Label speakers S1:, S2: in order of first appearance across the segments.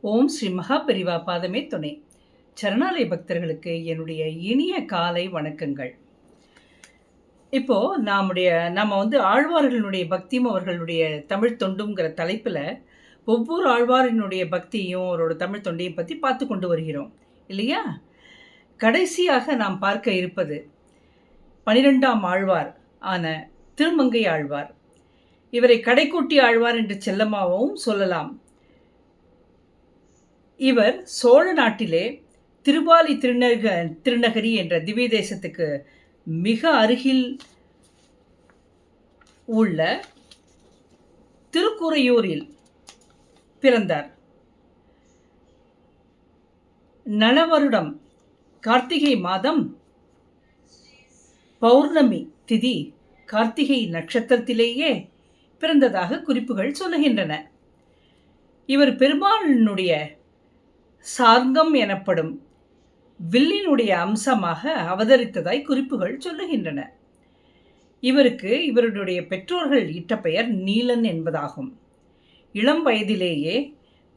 S1: ஓம் ஸ்ரீ மகாபெரிவா பாதமே துணை. சரணாலய பக்தர்களுக்கு என்னுடைய இனிய காலை வணக்கங்கள். இப்போ நம்ம ஆழ்வார்களுடைய பக்தியும் அவர்களுடைய தமிழ் தொண்டுங்கிற தலைப்பில் ஒவ்வொரு ஆழ்வாரினுடைய பக்தியும் அவரோட தமிழ் தொண்டையும் பற்றி பார்த்து கொண்டு வருகிறோம் இல்லையா? கடைசியாக நாம் பார்க்க இருப்பது 12ஆம் ஆழ்வார் ஆன திருமங்கை ஆழ்வார். இவரை கடைக்குட்டி ஆழ்வார் என்று செல்லமாகவும் சொல்லலாம். இவர் சோழ நாட்டிலே திருவாலி திருநகரி என்ற திவ்ய தேசத்துக்கு மிக அருகில் உள்ள திருக்குறையூரில் பிறந்தார். நலவருடம் கார்த்திகை மாதம் பௌர்ணமி திதி கார்த்திகை நட்சத்திரத்திலேயே பிறந்ததாக குறிப்புகள் சொல்லுகின்றன. இவர் பெருமாளினுடைய சார்கம் எனப்படும் வில்லினுடைய அம்சமாக அவதரித்ததாய் குறிப்புகள் சொல்லுகின்றன. இவருக்கு இவருடைய பெற்றோர்கள் இட்ட பெயர் நீலன் என்பதாகும். இளம் வயதிலேயே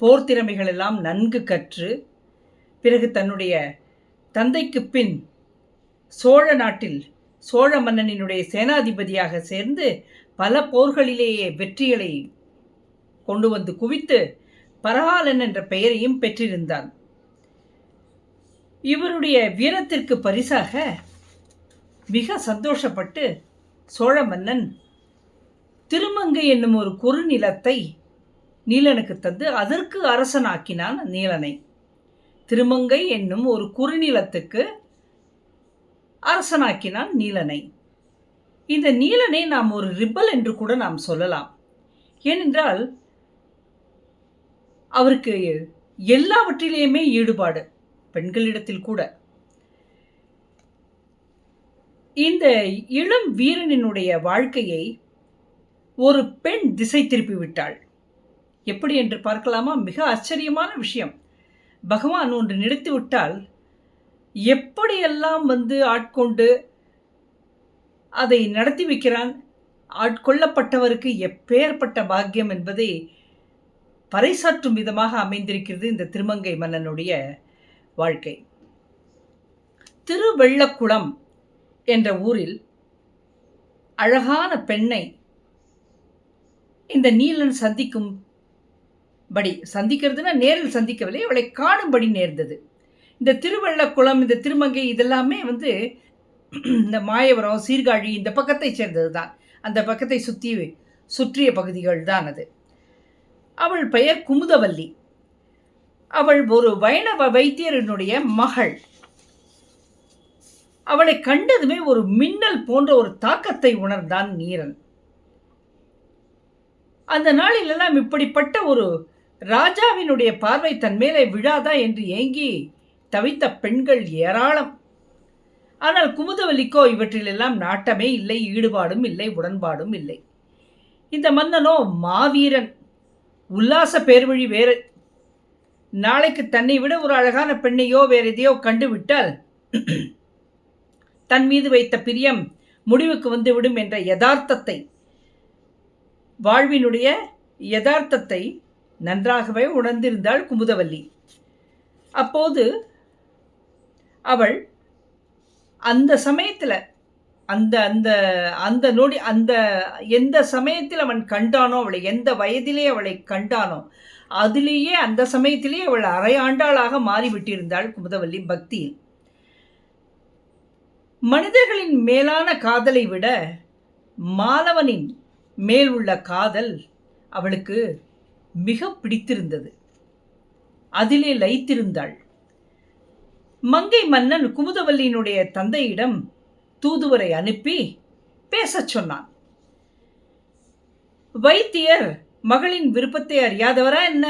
S1: போர் திறமைகள் எல்லாம் நன்கு கற்று பிறகு தன்னுடைய தந்தைக்கு பின் சோழ நாட்டில் சோழ மன்னனினுடைய சேனாதிபதியாக சேர்ந்து பல போர்களிலேயே வெற்றிகளை கொண்டு வந்து குவித்து பரகாலன் என்ற பெயரையும் பெற்றிருந்தான். இவருடைய வீரத்திற்கு பரிசாக மிக சந்தோஷப்பட்டு சோழ மன்னன் திருமங்கை என்னும் ஒரு குறுநிலத்தை நீலனுக்கு தந்து அதற்கு அரசனாக்கினான் நீலனை. திருமங்கை என்னும் ஒரு குறுநிலத்துக்கு அரசனாக்கினான் நீலனை. இந்த நீலனை நாம் ஒரு ரிபல் என்று கூட நாம் சொல்லலாம். ஏனென்றால் அவருக்கு எல்லாவற்றிலேயுமே ஈடுபாடு, பெண்களிடத்தில் கூட. இந்த இளம் வீரனினுடைய வாழ்க்கையை ஒரு பெண் திசை திருப்பி விட்டாள். எப்படி என்று பார்க்கலாமா? மிக ஆச்சரியமான விஷயம். பகவான் ஒன்று நிறுத்தி விட்டால் எப்படியெல்லாம் ஆட்கொண்டு அதை நடத்தி வைக்கிறான். ஆட்கொள்ளப்பட்டவருக்கு எப்பேற்பட்ட பாக்கியம் என்பதை பறைசாற்றும் விதமாக அமைந்திருக்கிறது இந்த திருமங்கை மன்னனுடைய வாழ்க்கை. திருவெள்ளக்குளம் என்ற ஊரில் அழகான பெண்ணை இந்த நீலன் சந்திக்கிறதுனா நேரில் சந்திக்கவில்லை, அவளை காணும்படி நேர்ந்தது. இந்த திருவெள்ளக்குளம், இந்த திருமங்கை இதெல்லாமே இந்த மாயவரம், சீர்காழி இந்த பக்கத்தை சேர்ந்தது தான். அந்த பக்கத்தை சுற்றிய பகுதிகள் தான் அது. அவள் பெயர் குமுதவல்லி. அவள் ஒரு வைணவ வைத்தியரினுடைய மகள். அவளை கண்டதுமே ஒரு மின்னல் போன்ற ஒரு தாக்கத்தை உணர்ந்தான் நீரன். அந்த நாளிலெல்லாம் இப்படிப்பட்ட ஒரு ராஜாவினுடைய பார்வை தன் மேலே விழாதா என்று ஏங்கி தவித்த பெண்கள் ஏராளம். ஆனால் குமுதவல்லிக்கோ இவற்றிலெல்லாம் நாட்டமே இல்லை, ஈடுபாடும் இல்லை, உடன்பாடும் இல்லை. இந்த மன்னனோ மாவீரன், உல்லாச பேர்வழி வேறு. நாளைக்கு தன்னை விட ஒரு அழகான பெண்ணையோ வேறு எதையோ கண்டுவிட்டால் தன் மீது வைத்த பிரியம் முடிவுக்கு வந்துவிடும் என்ற வாழ்வினுடைய யதார்த்தத்தை நன்றாகவே உணர்ந்திருந்தாள் குமுதவல்லி. அப்போது அவள் அந்த சமயத்தில் அந்த அந்த அந்த நொடி எந்த சமயத்தில் அவன் கண்டானோ, அவளை எந்த வயதிலே அவளை கண்டானோ அதிலேயே அந்த சமயத்திலே அவள் அரையாண்டாளாக மாறிவிட்டிருந்தாள் குமுதவல்லி பக்தியில். மனிதர்களின் மேலான காதலை விட மாலவனின் மேல் உள்ள காதல் அவளுக்கு மிக பிடித்திருந்தது. அதிலே லயித்திருந்தாள். மங்கை மன்னன் குமுதவல்லியினுடைய தந்தையிடம் தூதுவரை அனுப்பி பேசச் சொன்னான். வைத்தியர் மகளின் விருப்பத்தை அறியாதவரா என்ன?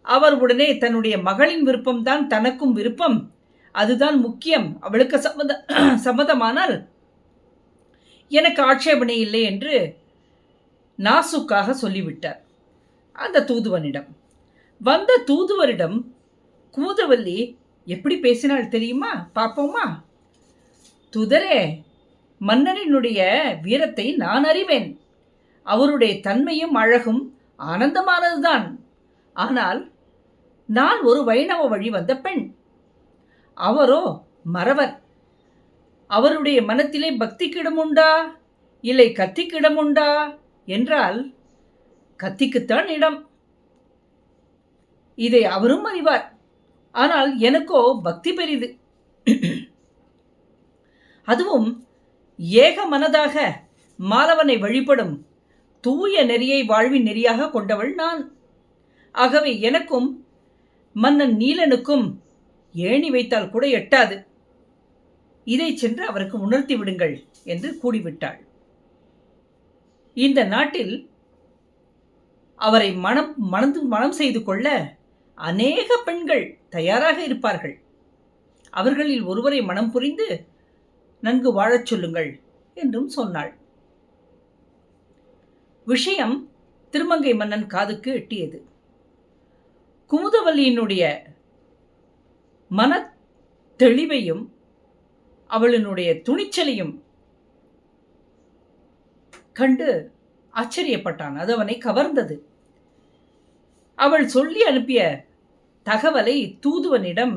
S1: அவர் உடனே தன்னுடைய மகளின் விருப்பம்தான் தனக்கும் விருப்பம், அதுதான் முக்கியம், அவளுக்கு சம்மதமானால் எனக்கு ஆட்சேபனை இல்லை என்று நாசுக்காக சொல்லிவிட்டார் அந்த தூதுவனிடம். வந்த தூதுவரிடம் குமுதவல்லி எப்படி பேசினாள் தெரியுமா? பார்ப்போமா? தூதரே, மன்னனினுடைய வீரத்தை நான் அறிவேன். அவருடைய தன்மையும் அழகும் ஆனந்தமானதுதான். ஆனால் நான் ஒரு வைணவ வழி வந்த பெண், அவரோ மறவர். அவருடைய மனத்திலே பக்திக்கு இடமுண்டா, இல்லை கத்திக்கு இடமுண்டா என்றால் கத்திக்குத்தான் இடம். இதை அவரும் அறிவார். ஆனால் எனக்கோ பக்தி பெரிது. அதுவும் ஏக மனதாக மாலவனை வழிபடும் தூய நெறியை வாழ்வின் நெறியாக கொண்டவள் நான். ஆகவே எனக்கும் மன்னன் நீலனுக்கும் ஏணி வைத்தால் கூட எட்டாது. இதை சென்று அவருக்கு உணர்த்தி விடுங்கள் என்று கூறிவிட்டாள். இந்த நாட்டில் அவரை மனம் செய்து கொள்ள அநேக பெண்கள் தயாராக இருப்பார்கள். அவர்களில் ஒருவரை மனம் புரிந்து நன்கு வாழச் சொல்லுங்கள் என்றும் சொன்னாள். விஷயம் திருமங்கை மன்னன் காதுக்கு எட்டியது. குமுதவல்லியினுடைய மன தெளிவையும் அவளினுடைய துணிச்சலையும் கண்டு ஆச்சரியப்பட்டான். அது அவனை கவர்ந்தது. அவள் சொல்லி அனுப்பிய தகவலை தூதுவனிடம்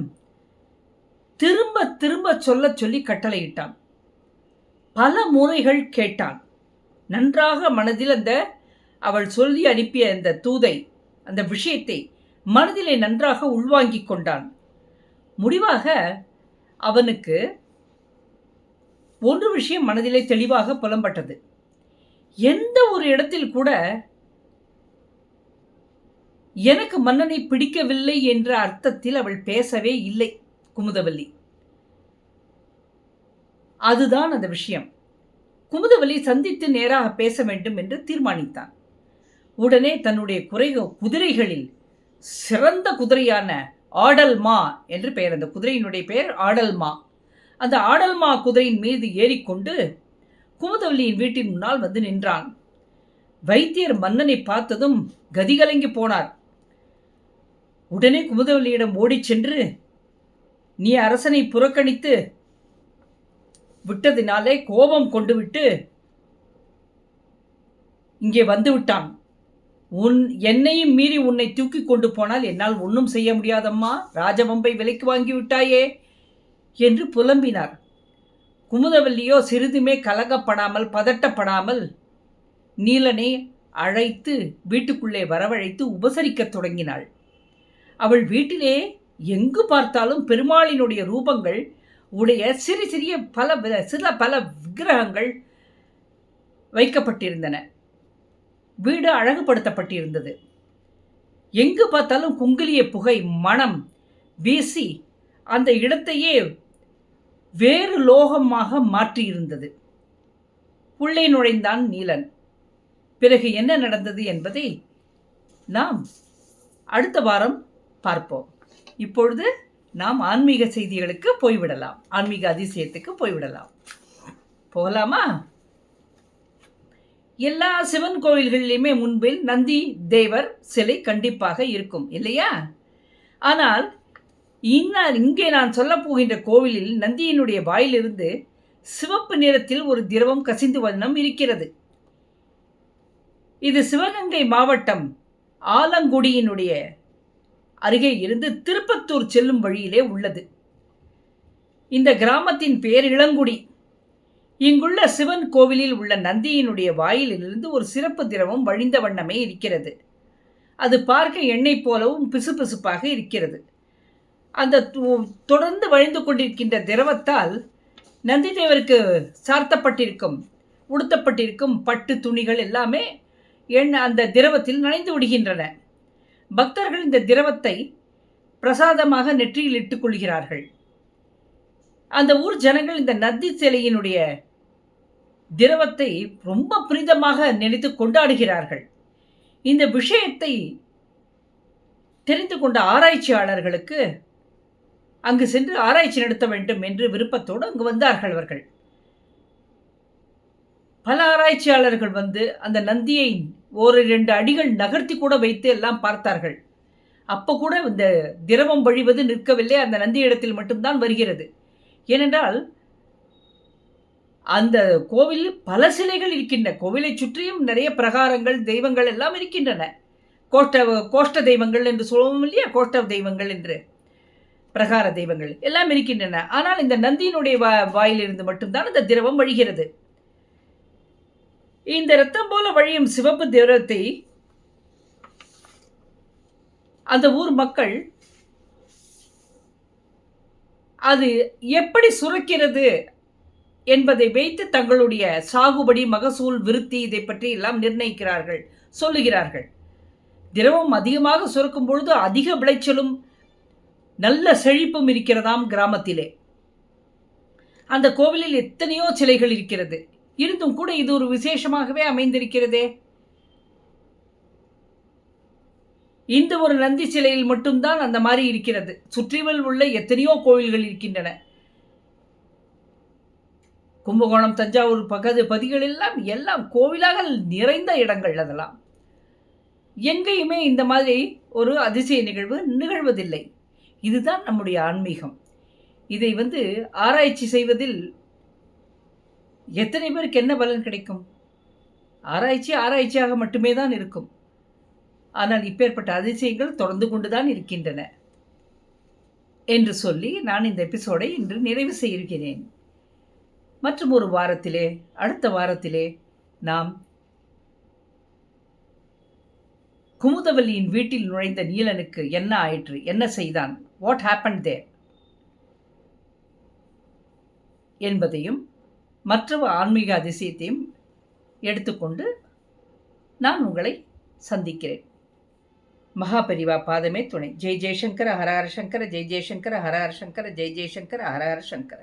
S1: திரும்ப திரும்ப சொல்லி கட்டளையிட்டான். பல முறைகள் கேட்டான். நன்றாக மனதில் அவள் சொல்லி அனுப்பிய அந்த தூதை, அந்த விஷயத்தை மனதிலே நன்றாக உள்வாங்கிக் கொண்டான். முடிவாக அவனுக்கு ஒரு விஷயம் மனதிலே தெளிவாக புலம்பட்டது. எந்த ஒரு இடத்தில் கூட எனக்கு மன்னனை பிடிக்கவில்லை என்ற அர்த்தத்தில் அவள் பேசவே இல்லை குமுதவல்லி. அதுதான் அந்த விஷயம். குமுதவல்லி சந்தித்து நேராக பேச வேண்டும் என்று தீர்மானித்தான். உடனே தன்னுடைய குதிரைகளில் சிறந்த குதிரையான ஆடல்மா என்று பெயர், அந்த குதிரையினுடைய பெயர் ஆடல்மா, அந்த ஆடல்மா குதிரையின் மீது ஏறிக்கொண்டு குமுதவல்லியின் வீட்டின் முன்னால் வந்து நின்றான். வைத்தியர் மன்னனை பார்த்ததும் கதிகலங்கி போனார். உடனே குமுதவல்லியிடம் ஓடிச் சென்று, நீ அரசனை புறக்கணித்து விட்டதினாலே கோபம் கொண்டு விட்டு இங்கே வந்து விட்டான். என்னையும் மீறி உன்னை தூக்கி கொண்டு போனால் என்னால் ஒன்றும் செய்ய முடியாதம்மா, ராஜவம்பை விலைக்கு வாங்கி விட்டாயே என்று புலம்பினார். குமுதவல்லியோ சிறிதுமே கலங்கப்படாமல் பதட்டப்படாமல் நீலனை அழைத்து வீட்டுக்குள்ளே வரவழைத்து உபசரிக்கத் தொடங்கினாள். அவள் வீட்டிலே எங்கு பார்த்தாலும் பெருமாளினுடைய ரூபங்கள் உடைய சிறிய பல விக்கிரகங்கள் வைக்கப்பட்டிருந்தன. வீடு அழகுபடுத்தப்பட்டிருந்தது. எங்கு பார்த்தாலும் குங்கிலிய புகை மனம் வீசி அந்த இடத்தையே வேறு லோகமாக மாற்றியிருந்தது. உள்ளே நுழைந்தான் நீலன். பிறகு என்ன நடந்தது என்பதை நாம் அடுத்த வாரம் பார்ப்போம். இப்பொழுது நாம் ஆன்மீக செய்திகளுக்கு போய்விடலாம், ஆன்மீக அதிசயத்துக்கு போய்விடலாம். போகலாமா? எல்லா சிவன் கோவில்களிலுமே முன்பில் நந்தி தேவர் சிலை கண்டிப்பாக இருக்கும், இல்லையா? ஆனால் இங்கே நான் சொல்ல போகின்ற கோவிலில் நந்தியினுடைய வாயிலிருந்து சிவப்பு நிறத்தில் ஒரு திரவம் கசிந்து வண்ணம் இருக்கிறது. இது சிவகங்கை மாவட்டம் ஆலங்குடியினுடைய அருகே இருந்து திருப்பத்தூர் செல்லும் வழியிலே உள்ளது. இந்த கிராமத்தின் பெயர் இளங்குடி. இங்குள்ள சிவன் கோவிலில் உள்ள நந்தியினுடைய வாயிலிருந்து ஒரு சிறப்பு திரவம் வழிந்த வண்ணமே இருக்கிறது. அது பார்க்க எண்ணெய் போலவும் பிசுபிசுப்பாக இருக்கிறது. அந்த தொடர்ந்து வழிந்து கொண்டிருக்கின்ற திரவத்தால் நந்திதேவருக்கு சார்த்தப்பட்டிருக்கும் உடுத்தப்பட்டிருக்கும் பட்டு துணிகள் எல்லாமே அந்த திரவத்தில் நனைந்து விடுகின்றன. பக்தர்கள் இந்த திரவத்தை பிரசாதமாக நெற்றியில் இட்டுக் கொள்கிறார்கள். அந்த ஊர் ஜனங்கள் இந்த நந்தி சிலையினுடைய திரவத்தை ரொம்ப புனிதமாக நினைத்து கொண்டாடுகிறார்கள். இந்த விஷயத்தை தெரிந்து கொண்ட ஆராய்ச்சியாளர்களுக்கு அங்கு சென்று ஆராய்ச்சி நடத்த வேண்டும் என்று விருப்பத்தோடு அங்கு வந்தார்கள் அவர்கள். பல ஆராய்ச்சியாளர்கள் வந்து அந்த நந்தியை 1-2 அடிகள் நகர்த்தி கூட வைத்து எல்லாம் பார்த்தார்கள். அப்போ கூட இந்த திரவம் வழிவது நிற்கவில்லை, அந்த நந்தி இடத்தில் மட்டும்தான் வருகிறது. ஏனென்றால் அந்த கோவிலில் பல சிலைகள் இருக்கின்றன. கோவிலை சுற்றியும் நிறைய பிரகாரங்கள் தெய்வங்கள் எல்லாம் இருக்கின்றன. கோஷ்ட தெய்வங்கள் என்று சொல்லுவோம் இல்லையா, கோஷ்ட தெய்வங்கள் என்று, பிரகார தெய்வங்கள் எல்லாம் இருக்கின்றன. ஆனால் இந்த நந்தியினுடைய வாயிலிருந்து மட்டும்தான் அந்த திரவம் வழிகிறது. இந்த இரத்தம் போல வழியும் சிவப்பு திரவத்தை அந்த ஊர் மக்கள் அது எப்படி சுரக்கிறது என்பதை வைத்து தங்களுடைய சாகுபடி, மகசூல், விருத்தி இதை பற்றி எல்லாம் நிர்ணயிக்கிறார்கள், சொல்லுகிறார்கள். திரவம் அதிகமாக சுரக்கும் பொழுது அதிக விளைச்சலும் நல்ல செழிப்பும் இருக்கிறதாம் கிராமத்திலே. அந்த கோவிலில் எத்தனையோ சிலைகள் இருக்கிறது. இருந்தும் கூட இது ஒரு விசேஷமாகவே அமைந்திருக்கிறதே. இந்த ஒரு நந்தி சிலையில் மட்டும்தான் அந்த மாதிரி இருக்கிறது. சுற்றிவல் உள்ள எத்தனையோ கோவில்கள் இருக்கின்றன. கும்பகோணம், தஞ்சாவூர் பதிகள் எல்லாம் கோவிலாக நிறைந்த இடங்கள். அதெல்லாம் எங்கேயுமே இந்த மாதிரி ஒரு அதிசய நிகழ்வு நிகழ்வதில்லை. இதுதான் நம்முடைய ஆன்மீகம். இதை ஆராய்ச்சி செய்வதில் எத்தனை பேருக்கு என்ன பலன் கிடைக்கும்? ஆராய்ச்சியாக மட்டுமே தான் இருக்கும். ஆனால் இப்பேற்பட்ட அதிசயங்கள் தொடர்ந்து கொண்டுதான் இருக்கின்றன என்று சொல்லி நான் இந்த எபிசோடை இன்று நிறைவு செய்கிறேன். மற்றும் ஒரு வாரத்திலே, அடுத்த வாரத்திலே நாம் குமுதவல்லியின் வீட்டில் நுழைந்த நீலனுக்கு என்ன ஆயிற்று, என்ன செய்தான், வாட் ஹேப்பன் தேர் என்பதையும் மற்ற ஆன்மீக அதிசயத்தையும் எடுத்துக்கொண்டு நான் உங்களை சந்திக்கிறேன். மகாபெரிவா பாதமே துணை. ஜெய் ஜெய்சங்கர ஹர ஹர சங்கர, ஜெய் ஜெய்சங்கர ஹர ஹர சங்கர, ஜெய் ஜெய்சங்கர ஹர ஹர சங்கர.